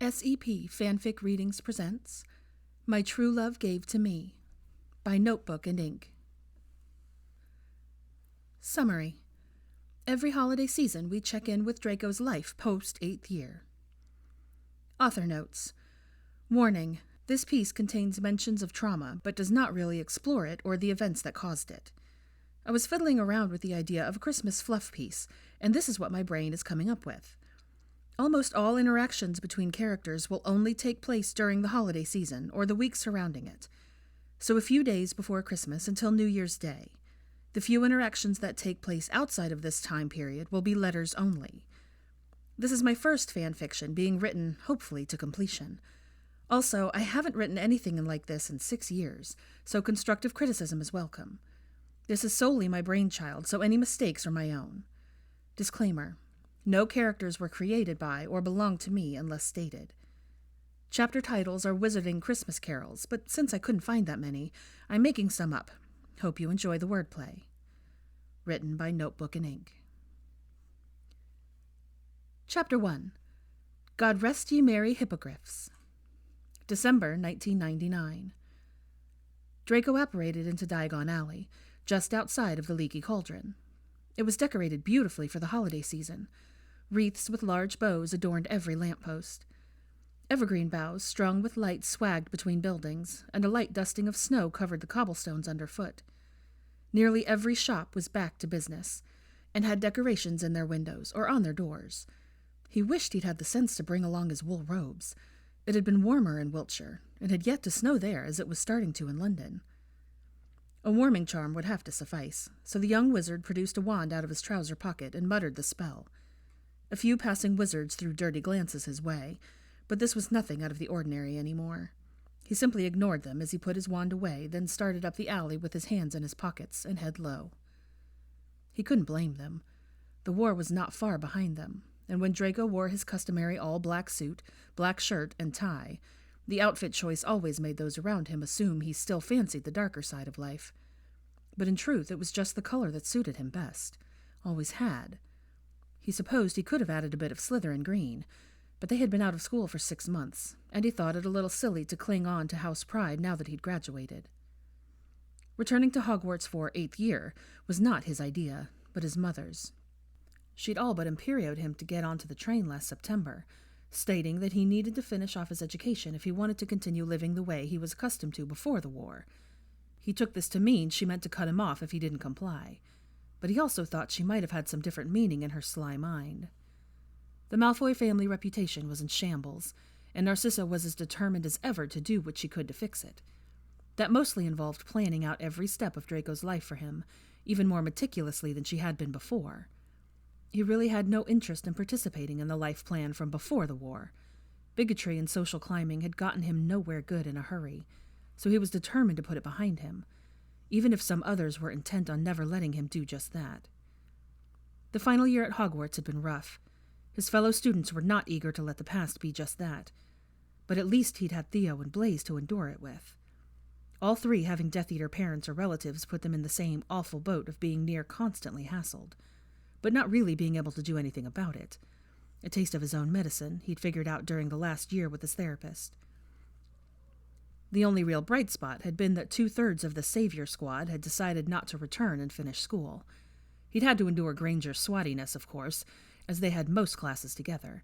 SEP Fanfic Readings presents My True Love Gave to Me by Notebook and Ink. Summary. Every holiday season we check in with Draco's life post-8th year. Author notes. Warning, this piece contains mentions of trauma, but does not really explore it or the events that caused it. I was fiddling around with the idea of a Christmas fluff piece, and this is what my brain is coming up with. Almost all interactions between characters will only take place during the holiday season or the week surrounding it, so a few days before Christmas until New Year's Day. The few interactions that take place outside of this time period will be letters only. This is my first fan fiction being written, hopefully, to completion. Also, I haven't written anything like this in 6 years, so constructive criticism is welcome. This is solely my brainchild, so any mistakes are my own. Disclaimer. No characters were created by or belong to me unless stated. Chapter titles are Wizarding Christmas Carols, but since I couldn't find that many, I'm making some up. Hope you enjoy the wordplay. Written by Notebook and Ink. Chapter 1. God Rest Ye Merry Hippogriffs. December 1999. Draco apparated into Diagon Alley, just outside of the Leaky Cauldron. It was decorated beautifully for the holiday season. Wreaths with large bows adorned every lamppost. Evergreen boughs, strung with light, swagged between buildings, and a light dusting of snow covered the cobblestones underfoot. Nearly every shop was back to business, and had decorations in their windows or on their doors. He wished he'd had the sense to bring along his wool robes. It had been warmer in Wiltshire, and had yet to snow there as it was starting to in London. A warming charm would have to suffice, so the young wizard produced a wand out of his trouser pocket and muttered the spell. A few passing wizards threw dirty glances his way, but this was nothing out of the ordinary anymore. He simply ignored them as he put his wand away, then started up the alley with his hands in his pockets and head low. He couldn't blame them. The war was not far behind them, and when Draco wore his customary all-black suit, black shirt, and tie, the outfit choice always made those around him assume he still fancied the darker side of life. But in truth, it was just the color that suited him best. Always had. He supposed he could have added a bit of Slytherin green, but they had been out of school for 6 months, and he thought it a little silly to cling on to house pride now that he'd graduated. Returning to Hogwarts for 8th year was not his idea, but his mother's. She'd all but imperioed him to get onto the train last September, stating that he needed to finish off his education if he wanted to continue living the way he was accustomed to before the war. He took this to mean she meant to cut him off if he didn't comply, but he also thought she might have had some different meaning in her sly mind. The Malfoy family reputation was in shambles, and Narcissa was as determined as ever to do what she could to fix it. That mostly involved planning out every step of Draco's life for him, even more meticulously than she had been before. He really had no interest in participating in the life plan from before the war. Bigotry and social climbing had gotten him nowhere good in a hurry, so he was determined to put it behind him, even if some others were intent on never letting him do just that. The final year at Hogwarts had been rough. His fellow students were not eager to let the past be just that, but at least he'd had Theo and Blaise to endure it with. All three having Death Eater parents or relatives put them in the same awful boat of being near constantly hassled, but not really being able to do anything about it. A taste of his own medicine he'd figured out during the last year with his therapist. The only real bright spot had been that 2/3 of the Savior Squad had decided not to return and finish school. He'd had to endure Granger's swattiness, of course, as they had most classes together.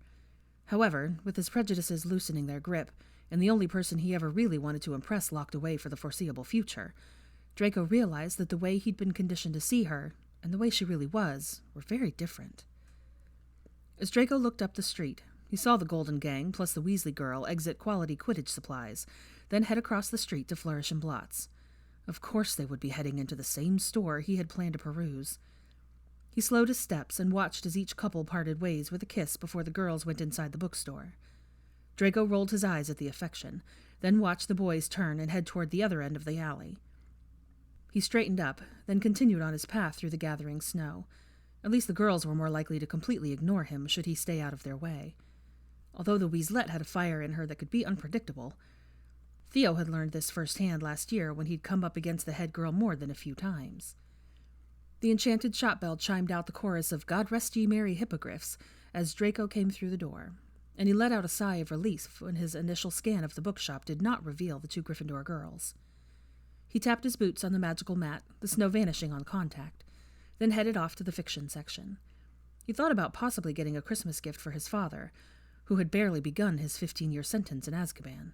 However, with his prejudices loosening their grip, and the only person he ever really wanted to impress locked away for the foreseeable future, Draco realized that the way he'd been conditioned to see her, and the way she really was, were very different. As Draco looked up the street, he saw the Golden Gang plus the Weasley girl exit quality Quidditch supplies, then head across the street to Flourish and Blotts. Of course they would be heading into the same store he had planned to peruse. He slowed his steps and watched as each couple parted ways with a kiss before the girls went inside the bookstore. Draco rolled his eyes at the affection, then watched the boys turn and head toward the other end of the alley. He straightened up, then continued on his path through the gathering snow. At least the girls were more likely to completely ignore him should he stay out of their way. Although the Weaslette had a fire in her that could be unpredictable. Theo had learned this firsthand last year when he'd come up against the head girl more than a few times. The enchanted shop bell chimed out the chorus of God Rest Ye Merry Hippogriffs as Draco came through the door, and he let out a sigh of relief when his initial scan of the bookshop did not reveal the two Gryffindor girls. He tapped his boots on the magical mat, the snow vanishing on contact, then headed off to the fiction section. He thought about possibly getting a Christmas gift for his father, who had barely begun his 15-year sentence in Azkaban.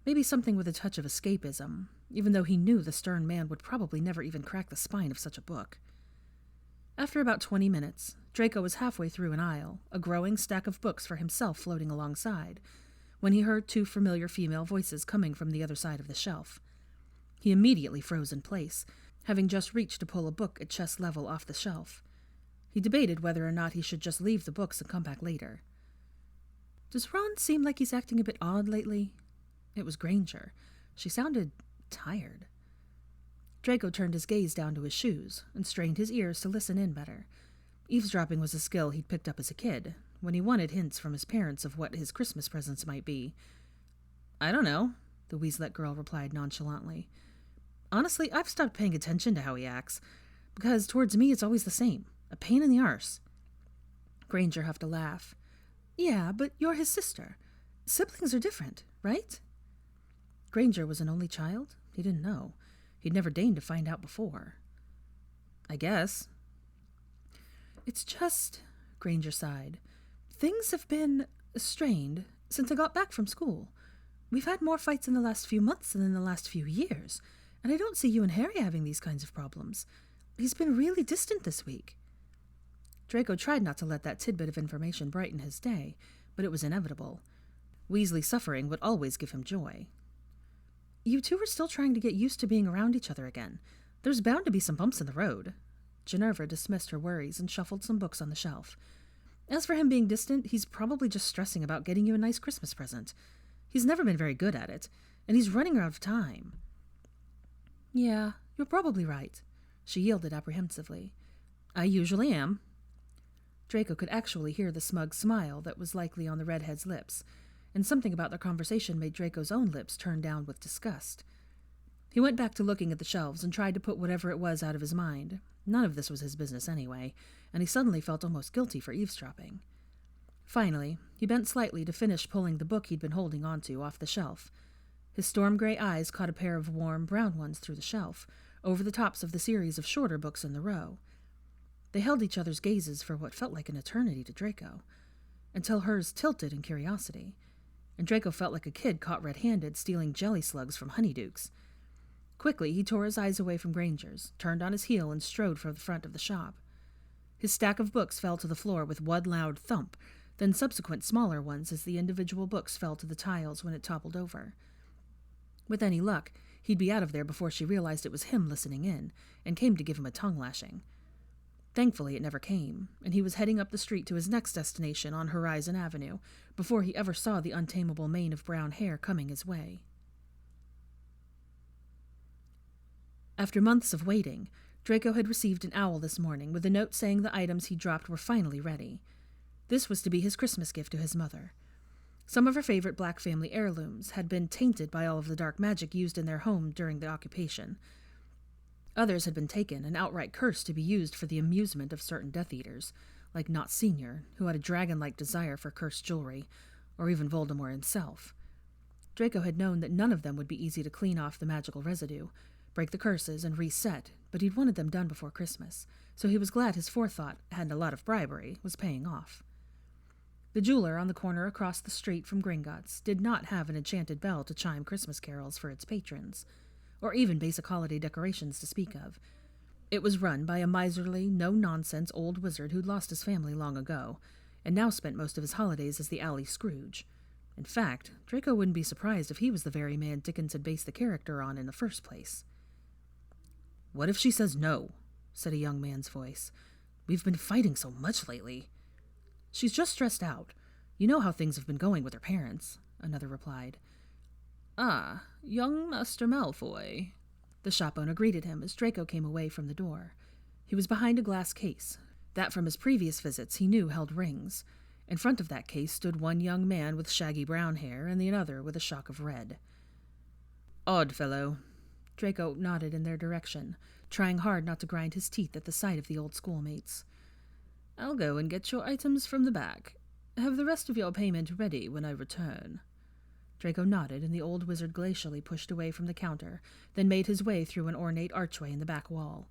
Maybe something with a touch of escapism, even though he knew the stern man would probably never even crack the spine of such a book. After about 20 minutes, Draco was halfway through an aisle, a growing stack of books for himself floating alongside, when he heard two familiar female voices coming from the other side of the shelf. He immediately froze in place, having just reached to pull a book at chest level off the shelf. He debated whether or not he should just leave the books and come back later. "Does Ron seem like he's acting a bit odd lately?" It was Granger. She sounded tired. Draco turned his gaze down to his shoes and strained his ears to listen in better. Eavesdropping was a skill he'd picked up as a kid, when he wanted hints from his parents of what his Christmas presents might be. "I don't know," the Weaslette girl replied nonchalantly. "Honestly, I've stopped paying attention to how he acts, because towards me it's always the same. A pain in the arse." Granger huffed a laugh. "Yeah, but you're his sister. Siblings are different, right?" Granger was an only child? He didn't know. He'd never deigned to find out before. "I guess." "It's just," Granger sighed, "things have been strained since I got back from school. We've had more fights in the last few months than in the last few years, and I don't see you and Harry having these kinds of problems. He's been really distant this week." Draco tried not to let that tidbit of information brighten his day, but it was inevitable. Weasley's suffering would always give him joy. "You two are still trying to get used to being around each other again. There's bound to be some bumps in the road." Ginevra dismissed her worries and shuffled some books on the shelf. "As for him being distant, he's probably just stressing about getting you a nice Christmas present. He's never been very good at it, and he's running out of time." "Yeah, you're probably right," she yielded apprehensively. "I usually am." Draco could actually hear the smug smile that was likely on the redhead's lips, and something about their conversation made Draco's own lips turn down with disgust. He went back to looking at the shelves and tried to put whatever it was out of his mind. None of this was his business anyway, and he suddenly felt almost guilty for eavesdropping. Finally, he bent slightly to finish pulling the book he'd been holding onto off the shelf. His storm-gray eyes caught a pair of warm, brown ones through the shelf, over the tops of the series of shorter books in the row. They held each other's gazes for what felt like an eternity to Draco, until hers tilted in curiosity, and Draco felt like a kid caught red-handed stealing jelly slugs from honeydukes. Quickly, he tore his eyes away from Granger's, turned on his heel, and strode for the front of the shop. His stack of books fell to the floor with one loud thump, then subsequent smaller ones as the individual books fell to the tiles when it toppled over. With any luck, he'd be out of there before she realized it was him listening in, and came to give him a tongue-lashing. Thankfully, it never came, and he was heading up the street to his next destination on Horizon Avenue before he ever saw the untamable mane of brown hair coming his way. After months of waiting, Draco had received an owl this morning with a note saying the items he dropped were finally ready. This was to be his Christmas gift to his mother. Some of her favorite Black family heirlooms had been tainted by all of the dark magic used in their home during the occupation. Others had been taken and outright cursed to be used for the amusement of certain Death Eaters, like Not Senior, who had a dragon-like desire for cursed jewelry, or even Voldemort himself. Draco had known that none of them would be easy to clean off the magical residue, break the curses, and reset, but he'd wanted them done before Christmas, so he was glad his forethought, and a lot of bribery, was paying off. The jeweler on the corner across the street from Gringotts did not have an enchanted bell to chime Christmas carols for its patrons, or even basic holiday decorations to speak of. It was run by a miserly, no-nonsense old wizard who'd lost his family long ago, and now spent most of his holidays as the alley Scrooge. In fact, Draco wouldn't be surprised if he was the very man Dickens had based the character on in the first place. "What if she says no?" said a young man's voice. "We've been fighting so much lately." "She's just stressed out. You know how things have been going with her parents," another replied. "Ah, young Master Malfoy." The shop owner greeted him as Draco came away from the door. He was behind a glass case. That from his previous visits he knew held rings. In front of that case stood one young man with shaggy brown hair and the other with a shock of red. "Odd fellow." Draco nodded in their direction, trying hard not to grind his teeth at the sight of the old schoolmates. "I'll go and get your items from the back." Have the rest of your payment ready when I return?" Draco nodded, and the old wizard glacially pushed away from the counter, then made his way through an ornate archway in the back wall.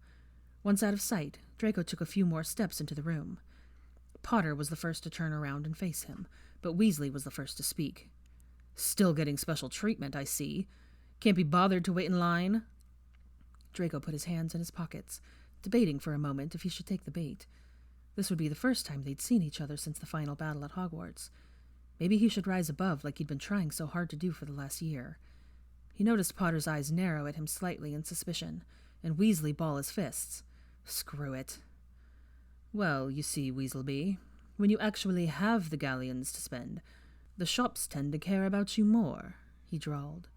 Once out of sight, Draco took a few more steps into the room. Potter was the first to turn around and face him, but Weasley was the first to speak. "Still getting special treatment, I see. Can't be bothered to wait in line?" Draco put his hands in his pockets, debating for a moment if he should take the bait. This would be the first time they'd seen each other since the final battle at Hogwarts. Maybe he should rise above like he'd been trying so hard to do for the last year. He noticed Potter's eyes narrow at him slightly in suspicion, and Weasley ball his fists. Screw it. "Well, you see, Weaselby, when you actually have the galleons to spend, the shops tend to care about you more," he drawled.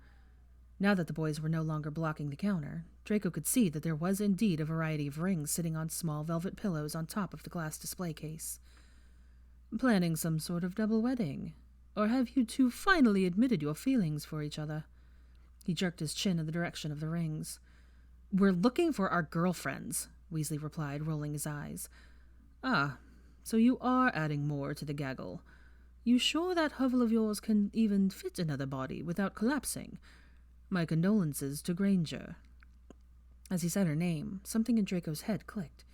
Now that the boys were no longer blocking the counter, Draco could see that there was indeed a variety of rings sitting on small velvet pillows on top of the glass display case. "Planning some sort of double wedding? Or have you two finally admitted your feelings for each other?" He jerked his chin in the direction of the rings. "We're looking for our girlfriends," Weasley replied, rolling his eyes. "Ah, so you are adding more to the gaggle. You sure that hovel of yours can even fit another body without collapsing? My condolences to Granger." As he said her name, something in Draco's head clicked.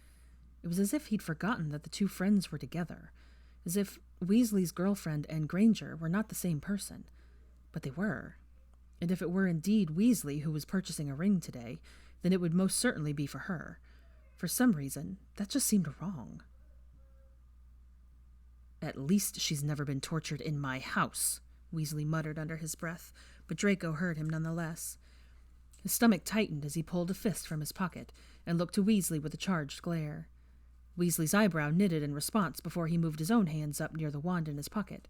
It was as if he'd forgotten that the two friends were together, as if Weasley's girlfriend and Granger were not the same person. But they were. And if it were indeed Weasley who was purchasing a ring today, then it would most certainly be for her. For some reason, that just seemed wrong. "At least she's never been tortured in my house," Weasley muttered under his breath, but Draco heard him nonetheless. His stomach tightened as he pulled a fist from his pocket and looked to Weasley with a charged glare. Weasley's eyebrow knitted in response before he moved his own hands up near the wand in his pocket.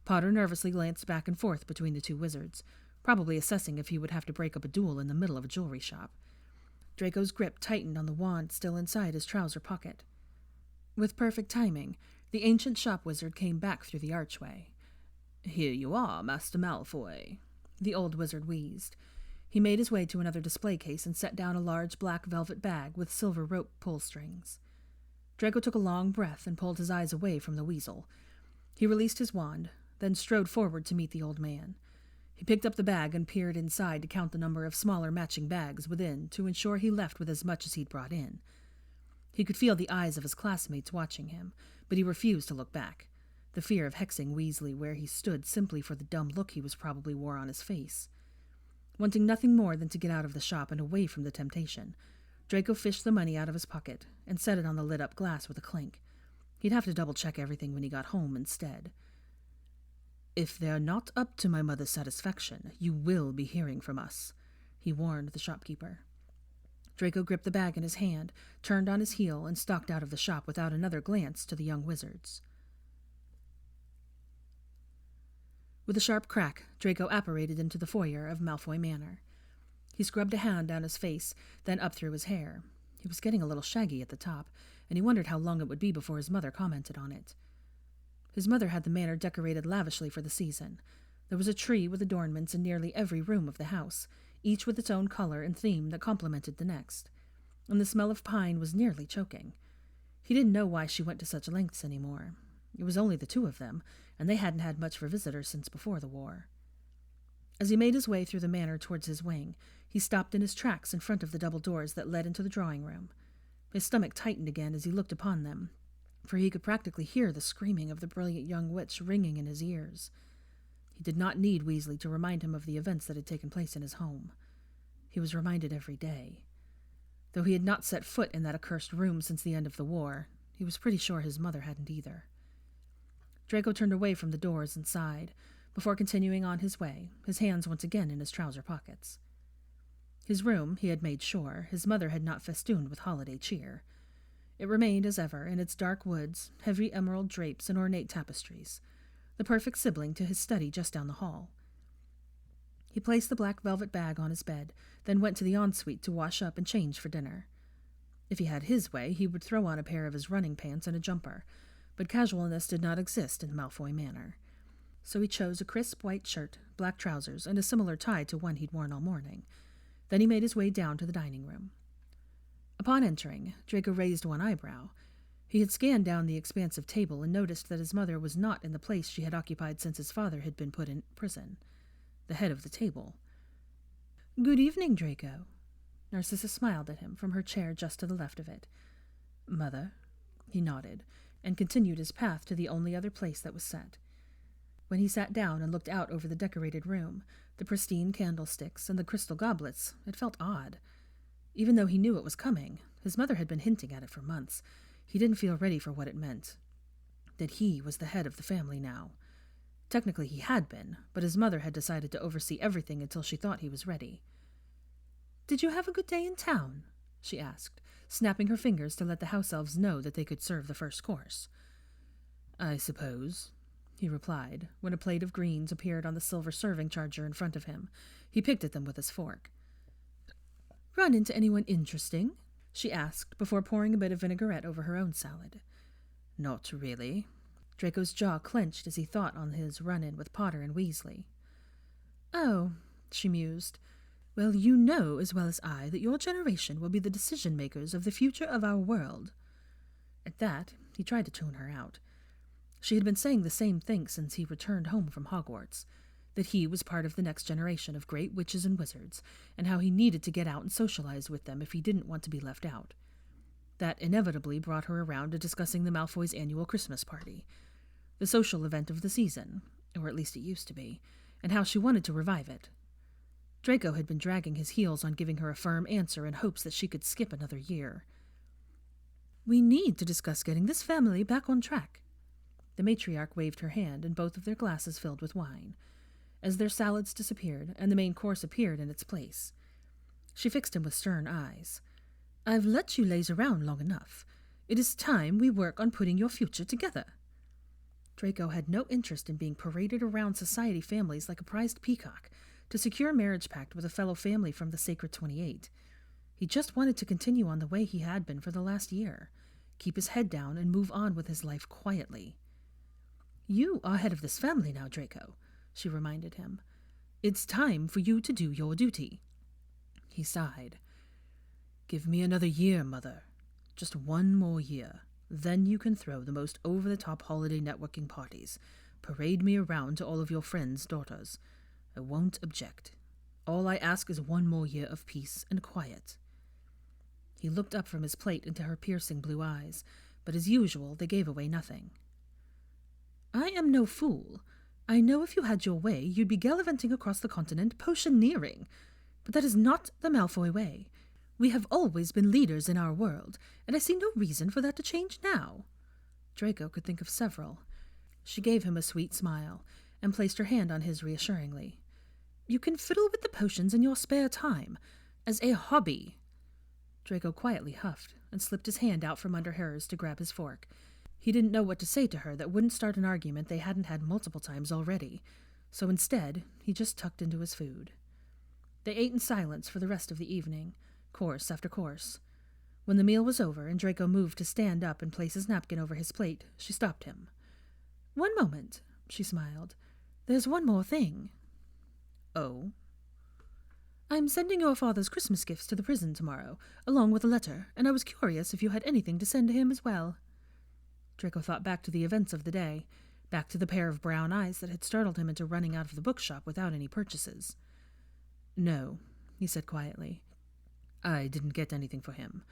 Potter nervously glanced back and forth between the two wizards, probably assessing if he would have to break up a duel in the middle of a jewelry shop. Draco's grip tightened on the wand still inside his trouser pocket. With perfect timing, the ancient shop wizard came back through the archway. "Here you are, Master Malfoy," the old wizard wheezed. He made his way to another display case and set down a large black velvet bag with silver rope pull strings. Draco took a long breath and pulled his eyes away from the weasel. He released his wand, then strode forward to meet the old man. He picked up the bag and peered inside to count the number of smaller matching bags within to ensure he left with as much as he'd brought in. He could feel the eyes of his classmates watching him, but he refused to look back, the fear of hexing Weasley where he stood simply for the dumb look he was probably wore on his face. Wanting nothing more than to get out of the shop and away from the temptation, Draco fished the money out of his pocket and set it on the lit-up glass with a clink. He'd have to double-check everything when he got home instead. "If they're not up to my mother's satisfaction, you will be hearing from us," he warned the shopkeeper. Draco gripped the bag in his hand, turned on his heel, and stalked out of the shop without another glance to the young wizards. With a sharp crack, Draco apparated into the foyer of Malfoy Manor. He scrubbed a hand down his face, then up through his hair. He was getting a little shaggy at the top, and he wondered how long it would be before his mother commented on it. His mother had the manor decorated lavishly for the season. There was a tree with adornments in nearly every room of the house, each with its own color and theme that complemented the next, and the smell of pine was nearly choking. He didn't know why she went to such lengths anymore. It was only the two of them, and they hadn't had much for visitors since before the war. As he made his way through the manor towards his wing, he stopped in his tracks in front of the double doors that led into the drawing room. His stomach tightened again as he looked upon them, for he could practically hear the screaming of the brilliant young witch ringing in his ears. He did not need Weasley to remind him of the events that had taken place in his home. He was reminded every day. Though he had not set foot in that accursed room since the end of the war, he was pretty sure his mother hadn't either. Draco turned away from the doors and sighed, before continuing on his way, his hands once again in his trouser pockets. His room, he had made sure, his mother had not festooned with holiday cheer. It remained, as ever, in its dark woods, heavy emerald drapes and ornate tapestries, the perfect sibling to his study just down the hall. He placed the black velvet bag on his bed, then went to the ensuite to wash up and change for dinner. If he had his way, he would throw on a pair of his running pants and a jumper, but casualness did not exist in Malfoy Manor. So he chose a crisp white shirt, black trousers, and a similar tie to one he'd worn all morning. Then he made his way down to the dining room. Upon entering, Draco raised one eyebrow. He had scanned down the expansive table and noticed that his mother was not in the place she had occupied since his father had been put in prison, the head of the table. "Good evening, Draco." Narcissa smiled at him from her chair just to the left of it. "Mother?" He nodded, and continued his path to the only other place that was set. When he sat down and looked out over the decorated room, the pristine candlesticks and the crystal goblets, it felt odd. Even though he knew it was coming, his mother had been hinting at it for months, he didn't feel ready for what it meant. That he was the head of the family now. Technically he had been, but his mother had decided to oversee everything until she thought he was ready. "Did you have a good day in town?" she asked, snapping her fingers to let the house elves know that they could serve the first course. "I suppose," he replied, when a plate of greens appeared on the silver serving charger in front of him. He picked at them with his fork. "Run into anyone interesting?" she asked, before pouring a bit of vinaigrette over her own salad. "Not really." Draco's jaw clenched as he thought on his run-in with Potter and Weasley. "Oh," she mused. "Well, you know as well as I that your generation will be the decision-makers of the future of our world." At that, he tried to tune her out. She had been saying the same thing since he returned home from Hogwarts, that he was part of the next generation of great witches and wizards, and how he needed to get out and socialize with them if he didn't want to be left out. That inevitably brought her around to discussing the Malfoys' annual Christmas party, the social event of the season, or at least it used to be, and how she wanted to revive it. Draco had been dragging his heels on giving her a firm answer in hopes that she could skip another year. "We need to discuss getting this family back on track." The matriarch waved her hand, and both of their glasses filled with wine, as their salads disappeared and the main course appeared in its place. She fixed him with stern eyes. "I've let you laze around long enough. It is time we work on putting your future together." Draco had no interest in being paraded around society families like a prized peacock to secure a marriage pact with a fellow family from the Sacred 28. He just wanted to continue on the way he had been for the last year, keep his head down and move on with his life quietly. "You are head of this family now, Draco," she reminded him. "It's time for you to do your duty." He sighed. "Give me another year, Mother. Just one more year. Then you can throw the most over-the-top holiday networking parties. Parade me around to all of your friends' daughters. I won't object. All I ask is one more year of peace and quiet." He looked up from his plate into her piercing blue eyes, but as usual they gave away nothing. "I am no fool. I know if you had your way, you'd be gallivanting across the continent potioneering. But that is not the Malfoy way. We have always been leaders in our world, and I see no reason for that to change now." Draco could think of several. She gave him a sweet smile, and placed her hand on his reassuringly. "You can fiddle with the potions in your spare time, as a hobby." Draco quietly huffed, and slipped his hand out from under hers to grab his fork. He didn't know what to say to her that wouldn't start an argument they hadn't had multiple times already, so instead he just tucked into his food. They ate in silence for the rest of the evening, course after course. When the meal was over and Draco moved to stand up and place his napkin over his plate, she stopped him. "One moment," she smiled. "There's one more thing." "Oh?" "I'm sending your father's Christmas gifts to the prison tomorrow, along with a letter, and I was curious if you had anything to send to him as well." Draco thought back to the events of the day, back to the pair of brown eyes that had startled him into running out of the bookshop without any purchases. "No," he said quietly. "I didn't get anything for him."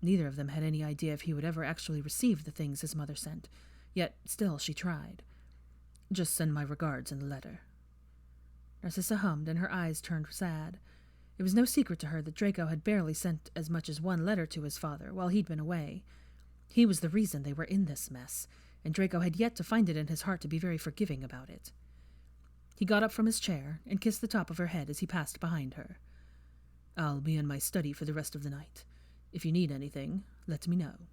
Neither of them had any idea if he would ever actually receive the things his mother sent, yet still she tried. "Just send my regards in the letter." Narcissa hummed, and her eyes turned sad. It was no secret to her that Draco had barely sent as much as one letter to his father while he'd been away. He was the reason they were in this mess, and Draco had yet to find it in his heart to be very forgiving about it. He got up from his chair and kissed the top of her head as he passed behind her. "I'll be in my study for the rest of the night. If you need anything, let me know."